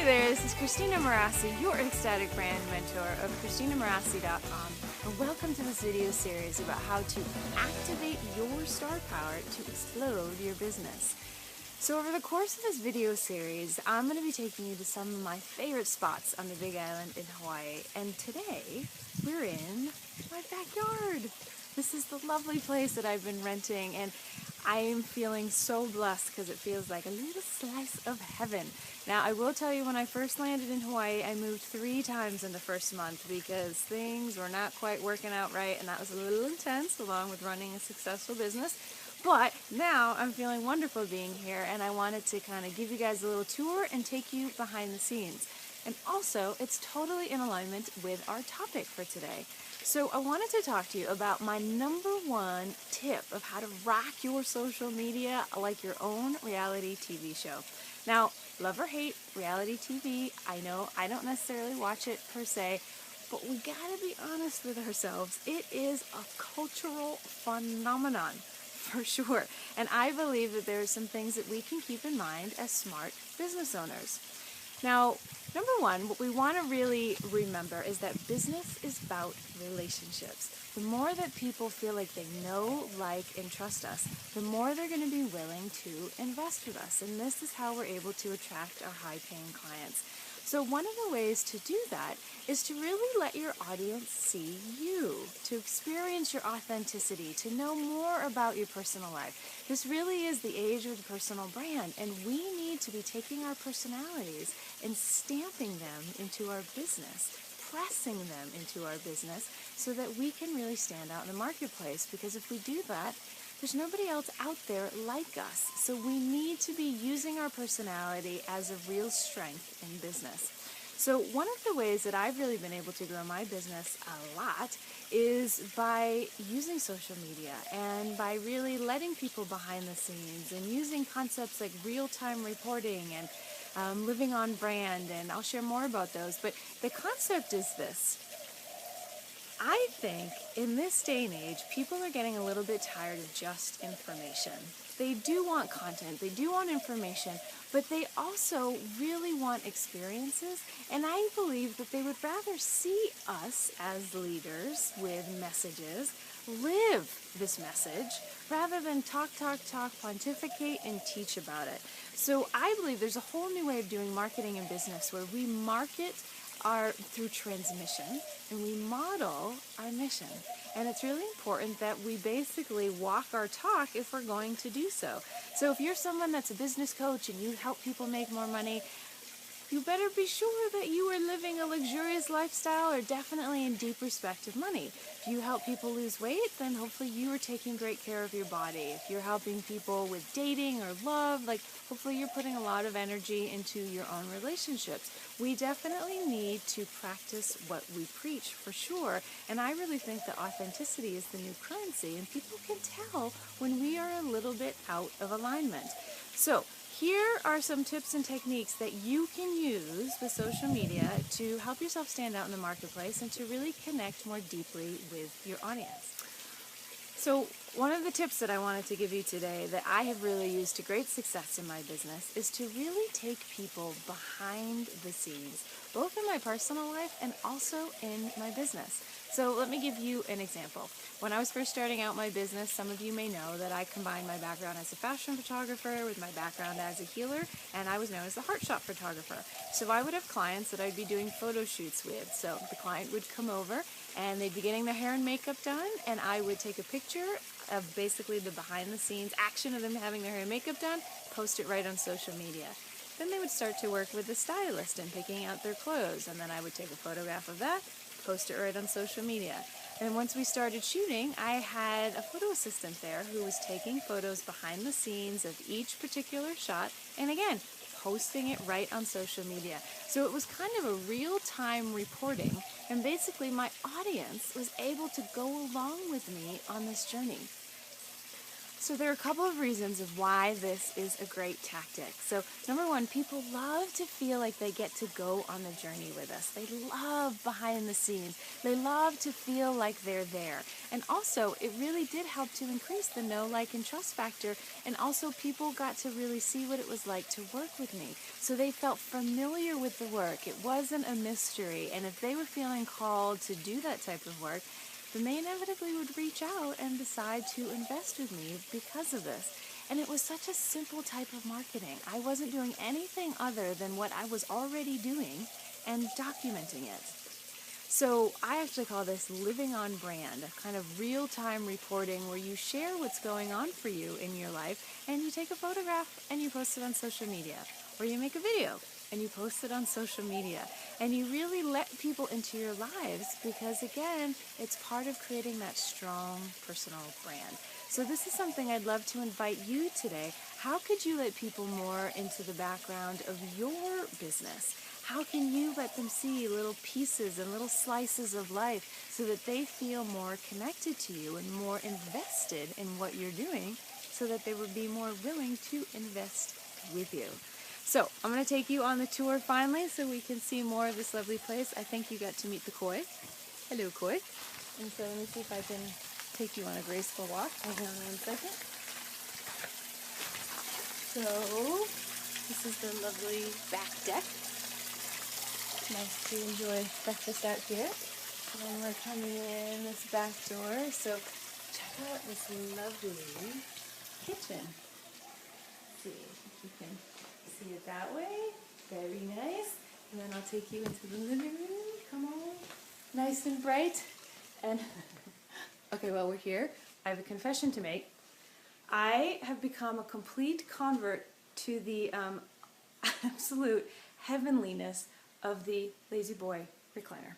there, this is Christina Marassi, your ecstatic brand mentor of ChristinaMarassi.com, and welcome to this video series about how to activate your star power to explode your business. So over the course of this video series, I'm going to be taking you to some of my favorite spots on the Big Island in Hawaii, and today we're in my backyard. This is the lovely place that I've been renting, and I am feeling so blessed because it feels like a little slice of heaven. Now, I will tell you, when I first landed in Hawaii, I moved 3 times in the first month because things were not quite working out right, and that was a little intense, along with running a successful business. But now I'm feeling wonderful being here, and I wanted to kind of give you guys a little tour and take you behind the scenes. And also, it's totally in alignment with our topic for today. So I wanted to talk to you about my #1 tip of how to rock your social media like your own reality TV show. Now, love or hate reality TV, I know I don't necessarily watch it per se, but we gotta be honest with ourselves. It is a cultural phenomenon, for sure. And I believe that there are some things that we can keep in mind as smart business owners. Now, #1, what we want to really remember is that business is about relationships. The more that people feel like they know, like, and trust us, the more they're going to be willing to invest with us. And this is how we're able to attract our high-paying clients. So one of the ways to do that is to really let your audience see you, to experience your authenticity, to know more about your personal life. This really is the age of the personal brand, and we need to be taking our personalities and stamping them into our business, pressing them into our business so that we can really stand out in the marketplace, because if we do that, there's nobody else out there like us. So we need to be using our personality as a real strength in business. So one of the ways that I've really been able to grow my business a lot is by using social media and by really letting people behind the scenes and using concepts like real-time reporting and living on brand, and I'll share more about those. But the concept is this. I think in this day and age, people are getting a little bit tired of just information. They do want content, they do want information, but they also really want experiences, and I believe that they would rather see us as leaders with messages live this message rather than talk, pontificate, and teach about it. So I believe there's a whole new way of doing marketing and business where we market through transmission, and we model our mission. And it's really important that we basically walk our talk if we're going to do so. So if you're someone that's a business coach and you help people make more money, you better be sure that you are living a luxurious lifestyle or definitely in deep respect of money. If you help people lose weight, then hopefully you are taking great care of your body. If you're helping people with dating or love, hopefully you're putting a lot of energy into your own relationships. We definitely need to practice what we preach, for sure. And I really think that authenticity is the new currency, and people can tell when we are a little bit out of alignment. So here are some tips and techniques that you can use with social media to help yourself stand out in the marketplace and to really connect more deeply with your audience. So one of the tips that I wanted to give you today that I have really used to great success in my business is to really take people behind the scenes, both in my personal life and also in my business. So let me give you an example. When I was first starting out my business, some of you may know that I combined my background as a fashion photographer with my background as a healer, and I was known as the heart shop photographer. So I would have clients that I'd be doing photo shoots with. So the client would come over and they'd be getting their hair and makeup done, and I would take a picture of basically the behind the scenes action of them having their hair and makeup done, post it right on social media. Then they would start to work with the stylist and picking out their clothes, and then I would take a photograph of that, post it right on social media. And once we started shooting, I had a photo assistant there who was taking photos behind the scenes of each particular shot, and again, posting it right on social media. So it was kind of a real-time reporting, and basically my audience was able to go along with me on this journey. So there are a couple of reasons of why this is a great tactic. So number one, people love to feel like they get to go on the journey with us. They love behind the scenes. They love to feel like they're there. And also, it really did help to increase the know, like, and trust factor. And also, people got to really see what it was like to work with me. So they felt familiar with the work. It wasn't a mystery. And if they were feeling called to do that type of work, then they inevitably would reach out and decide to invest with me because of this. And it was such a simple type of marketing. I wasn't doing anything other than what I was already doing and documenting it. So I actually call this living on brand, a kind of real-time reporting where you share what's going on for you in your life, and you take a photograph and you post it on social media, or you make a video and you post it on social media, and you really let people into your lives because, again, it's part of creating that strong personal brand. So this is something I'd love to invite you today. How could you let people more into the background of your business? How can you let them see little pieces and little slices of life so that they feel more connected to you and more invested in what you're doing so that they would be more willing to invest with you? So I'm going to take you on the tour finally so we can see more of this lovely place. I think you got to meet the koi. Hello, koi. And so let me see if I can take you on a graceful walk. Hang on 1 second. So this is the lovely back deck. Nice to enjoy breakfast out here. And we're coming in this back door. So check out this lovely kitchen. Let's see if you can see it that way. Very nice. And then I'll take you into the living room. Come on. Nice and bright. And okay, while we're here, I have a confession to make. I have become a complete convert to the absolute heavenliness of the La-Z-Boy recliner.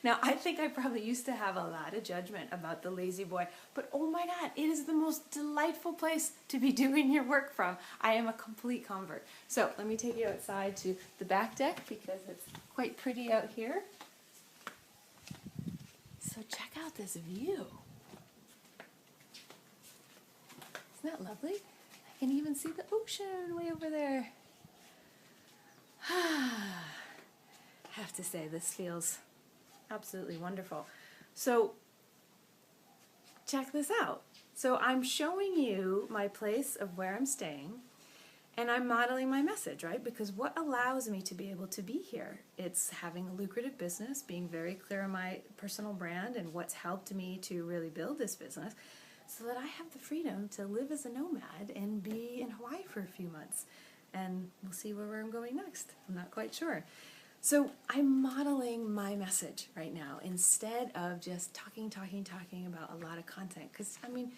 Now, I think I probably used to have a lot of judgment about the La-Z-Boy, but oh my God, it is the most delightful place to be doing your work from. I am a complete convert. So let me take you outside to the back deck because it's quite pretty out here. So check out this view. Isn't that lovely? I can even see the ocean way over there. Have to say, this feels absolutely wonderful. So check this out. So I'm showing you my place of where I'm staying, and I'm modeling my message, right? Because what allows me to be able to be here? It's having a lucrative business, being very clear on my personal brand and what's helped me to really build this business so that I have the freedom to live as a nomad and be in Hawaii for a few months. And we'll see where I'm going next. I'm not quite sure. So I'm modeling my message right now instead of just talking about a lot of content. Because, I mean,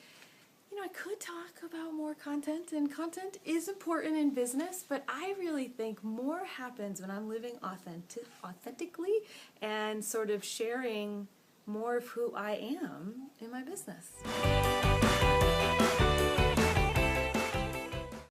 you know, I could talk about more content, and content is important in business, but I really think more happens when I'm living authentically and sort of sharing more of who I am in my business.